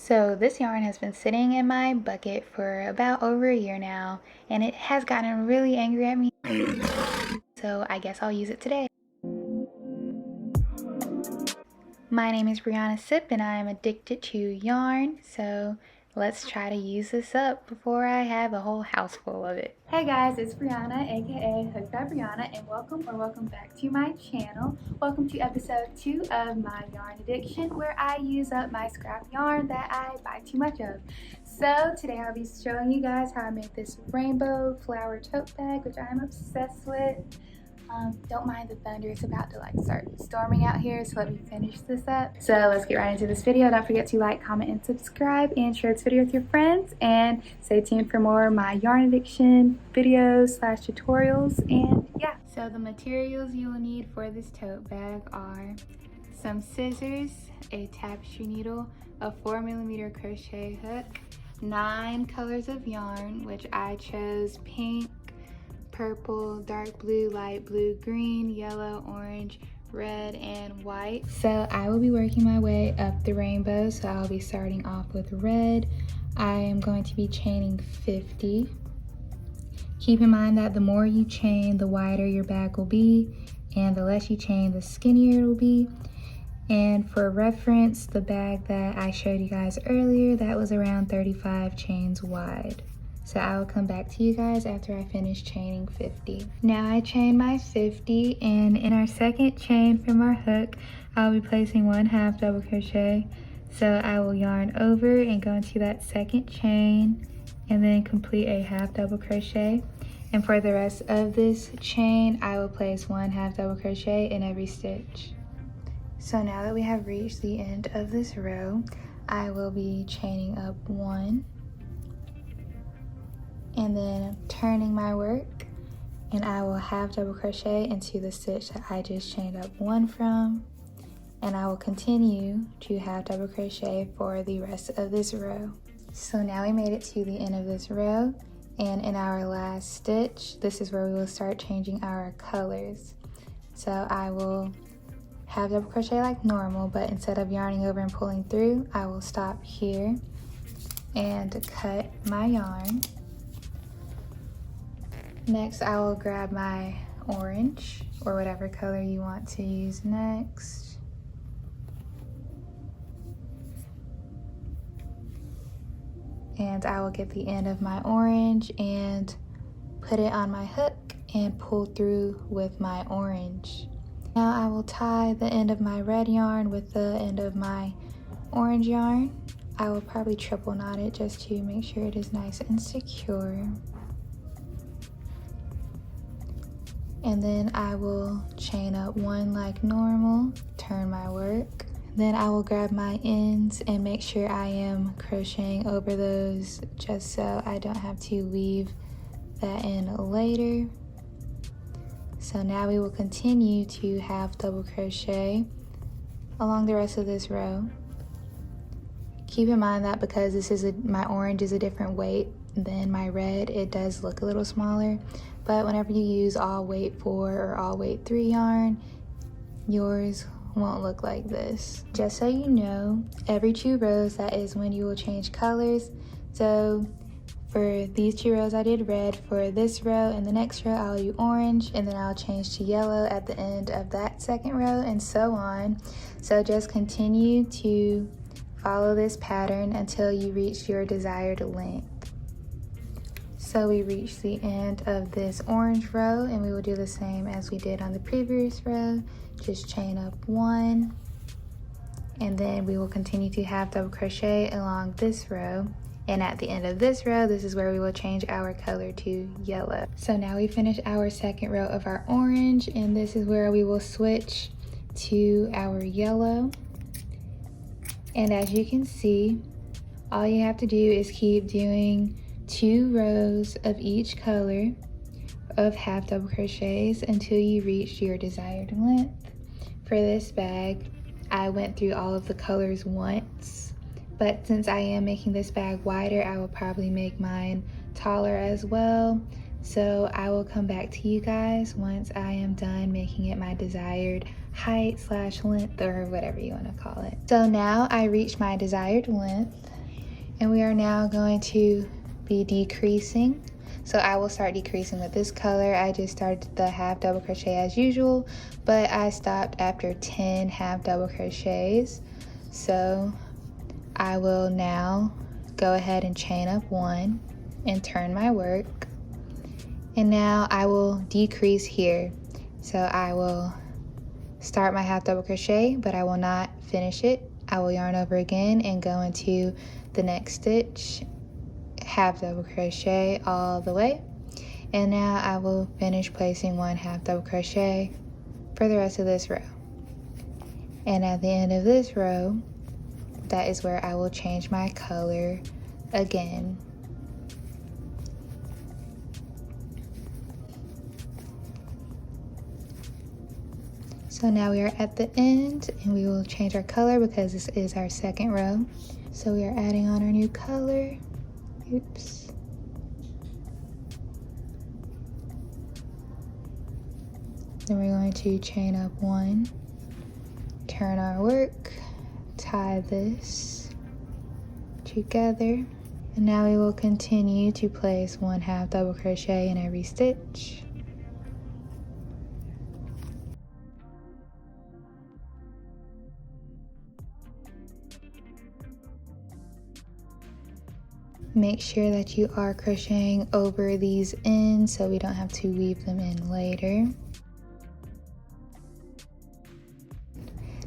So this yarn has been sitting in my bucket for about over a year now, and it has gotten really angry at me. So I guess I'll use it today. My name is Brianna Sip and I am addicted to yarn, so let's try to use this up before I have a whole house full of it. Hey guys, it's Brianna, aka Hooked by Brianna, and welcome back to my channel. Welcome to episode 2 of my yarn addiction, where I use up my scrap yarn that I buy too much of. So today I'll be showing you guys how I made this rainbow flower tote bag, which I'm obsessed with. Don't mind the thunder, it's about to start storming out here, so let me finish this up. So let's get right into this video. Don't forget to like, comment, and subscribe, and share this video with your friends, and stay tuned for more of my yarn addiction videos / tutorials. And yeah, so the materials you will need for this tote bag are some scissors, a tapestry needle, a 4mm crochet hook, 9 colors of yarn, which I chose pink, purple, dark blue, light blue, green, yellow, orange, red, and white. So I will be working my way up the rainbow. So I'll be starting off with red. I am going to be chaining 50. Keep in mind that the more you chain, the wider your bag will be, and the less you chain, the skinnier it will be. And for reference, the bag that I showed you guys earlier, that was around 35 chains wide. So I will come back to you guys after I finish chaining 50. Now I chained my 50, and in our second chain from our hook, I'll be placing 1/2 double crochet. So I will yarn over and go into that second chain and then complete a 1/2 double crochet. And for the rest of this chain, I will place 1/2 double crochet in every stitch. So now that we have reached the end of this row, I will be chaining up 1, and then turning my work, and I will 1/2 double crochet into the stitch that I just chained up 1 from, and I will continue to 1/2 double crochet for the rest of this row. So now we made it to the end of this row, and in our last stitch, this is where we will start changing our colors. So I will 1/2 double crochet like normal, but instead of yarning over and pulling through, I will stop here and cut my yarn. Next, I will grab my orange, or whatever color you want to use next. And I will get the end of my orange and put it on my hook and pull through with my orange. Now I will tie the end of my red yarn with the end of my orange yarn. I will probably triple knot it just to make sure it is nice and secure. And then I will chain up 1 like normal, turn my work. Then I will grab my ends and make sure I am crocheting over those just so I don't have to weave that in later. So now we will continue to 1/2 double crochet along the rest of this row. Keep in mind that because this is my orange is a different weight than my red, it does look a little smaller. But whenever you use all weight 4 or all weight 3 yarn, yours won't look like this. Just so you know, every 2 rows, that is when you will change colors. So for these 2 rows I did red, for this row and the next row I'll do orange, and then I'll change to yellow at the end of that second row, and so on. So just continue to follow this pattern until you reach your desired length. So we reached the end of this orange row, and we will do the same as we did on the previous row. Just chain up 1, and then we will continue to 1/2 double crochet along this row. And at the end of this row, this is where we will change our color to yellow. So now we finished our second row of our orange, and this is where we will switch to our yellow. And as you can see, all you have to do is keep doing 2 rows of each color of 1/2 double crochets until you reach your desired length. For this bag, I went through all of the colors once, but since I am making this bag wider, I will probably make mine taller as well. So I will come back to you guys once I am done making it my desired height slash length, or whatever you want to call it. So now I reached my desired length, and we are now going to be decreasing. So I will start decreasing with this color. I just started the half double crochet as usual, but I stopped after 10 half double crochets. So I will now go ahead and chain up 1 and turn my work. And now I will decrease here. So I will start my half double crochet, but I will not finish it. I will yarn over again and go into the next stitch, half double crochet all the way. And now I will finish placing 1 half double crochet for the rest of this row. And at the end of this row, that is where I will change my color again. So now we are at the end, and we will change our color because this is our second row. So we are adding on our new color. Oops. Then we're going to chain up 1, turn our work, tie this together, and now we will continue to place 1 half double crochet in every stitch. Make sure that you are crocheting over these ends so we don't have to weave them in later.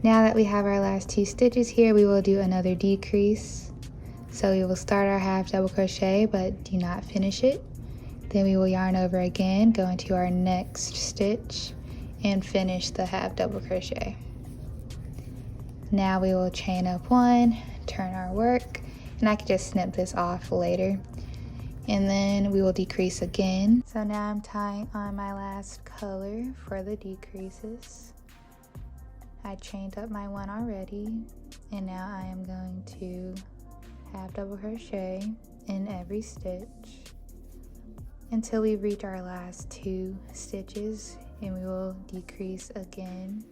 Now that we have our last 2 stitches here, we will do another decrease. So we will start our half double crochet but do not finish it. Then we will yarn over again, go into our next stitch and finish the half double crochet. Now we will chain up 1, turn our work, and I can just snip this off later. And then we will decrease again. So now I'm tying on my last color for the decreases. I chained up my 1 already, and now I am going to half double crochet in every stitch until we reach our last 2 stitches, and we will decrease again.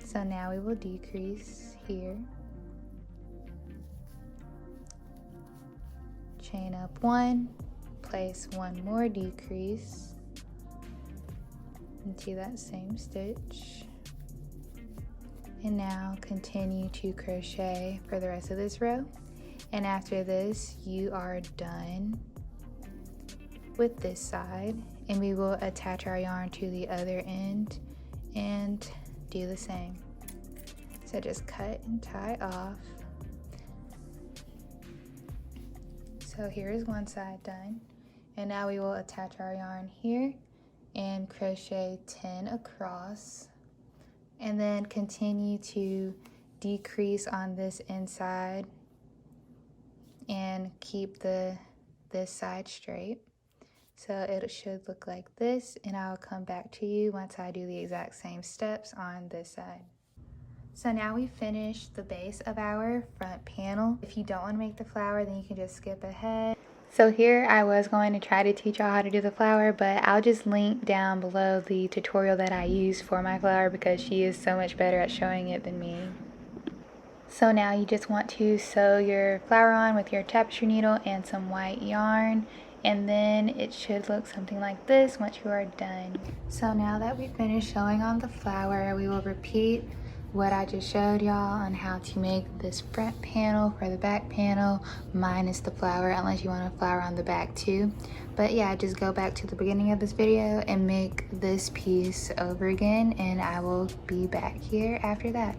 So now we will decrease here, chain up 1, place 1 more decrease into that same stitch, and now continue to crochet for the rest of this row. And after this, you are done with this side, and we will attach our yarn to the other end and do the same. So just cut and tie off. So here is one side done, and now we will attach our yarn here and crochet 10 across, and then continue to decrease on this inside and keep this side straight. So it should look like this, and I'll come back to you once I do the exact same steps on this side. So now we finished the base of our front panel. If you don't want to make the flower, then you can just skip ahead. So here I was going to try to teach y'all how to do the flower, but I'll just link down below the tutorial that I used for my flower because she is so much better at showing it than me. So now you just want to sew your flower on with your tapestry needle and some white yarn, and then it should look something like this once you are done. So now that we finished sewing on the flower, we will repeat what I just showed y'all on how to make this front panel for the back panel minus the flower, unless you want a flower on the back too. But yeah, just go back to the beginning of this video and make this piece over again, and I will be back here after that.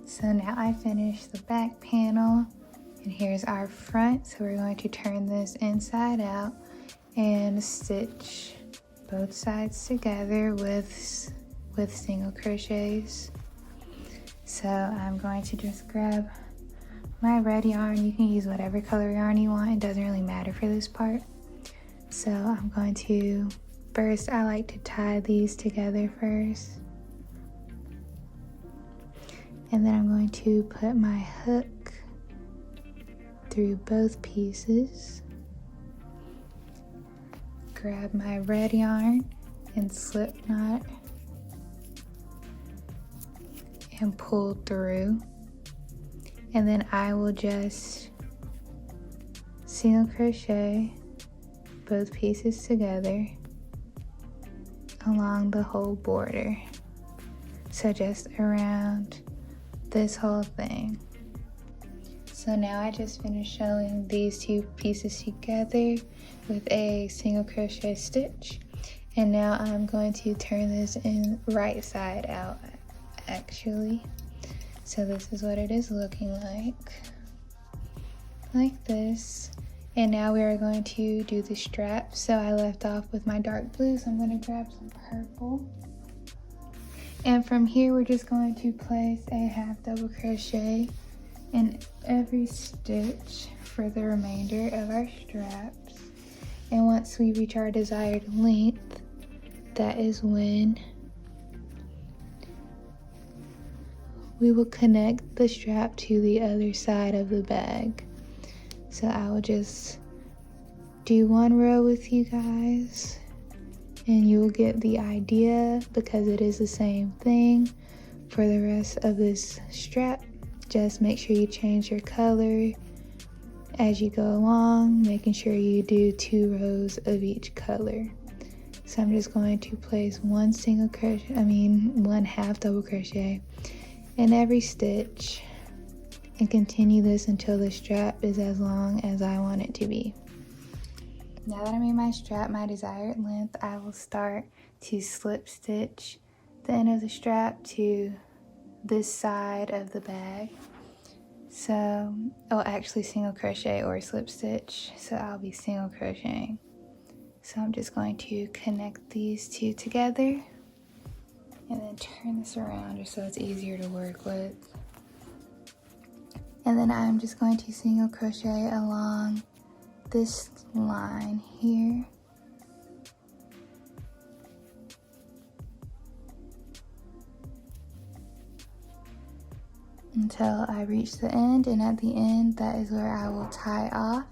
So now I finished the back panel, and here's our front. So we're going to turn this inside out and stitch both sides together with single crochets. So I'm going to just grab my red yarn. You can use whatever color yarn you want, it doesn't really matter for this part. So I'm going to, first I like to tie these together first, and then I'm going to put my hook through both pieces, grab my red yarn and slip knot and pull through, and then I will just single crochet both pieces together along the whole border, so just around this whole thing. So now I just finished sewing these two pieces together with a single crochet stitch, and now I'm going to turn this in right side out actually. So this is what it is looking like this. And now we are going to do the strap. So I left off with my dark blue, so I'm going to grab some purple. And from here we're just going to place a half double crochet in every stitch for the remainder of our straps. And once we reach our desired length, that is when we will connect the strap to the other side of the bag. So I will just do one row with you guys and you will get the idea, because it is the same thing for the rest of this strap. Just make sure you change your color as you go along, making sure you do 2 rows of each color. So I'm just going to place one half double crochet in every stitch and continue this until the strap is as long as I want it to be. Now that I made my strap my desired length, I will start to slip stitch the end of the strap to this side of the bag. So, actually single crochet or slip stitch, so I'll be single crocheting. So I'm just going to connect these two together and then turn this around just so it's easier to work with. And then I'm just going to single crochet along this line here. Until I reach the end, and at the end that is where I will tie off,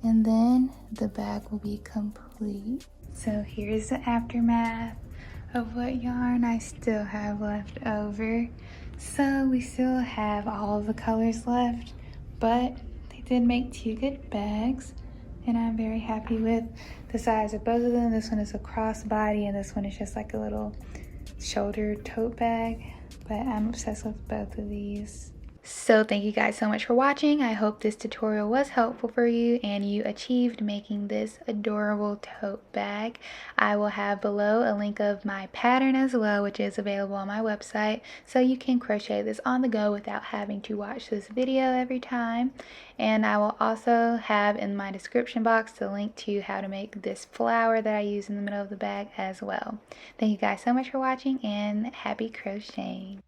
and then the bag will be complete. So here's the aftermath of what yarn I still have left over. So we still have all of the colors left, but they did make 2 good bags, and I'm very happy with the size of both of them. This one is a crossbody and this one is just like a little shoulder tote bag, but I'm obsessed with both of these. So thank you guys so much for watching. I hope this tutorial was helpful for you and you achieved making this adorable tote bag. I will have below a link of my pattern as well, which is available on my website, so you can crochet this on the go without having to watch this video every time. And I will also have in my description box the link to how to make this flower that I use in the middle of the bag as well. Thank you guys so much for watching, and happy crocheting.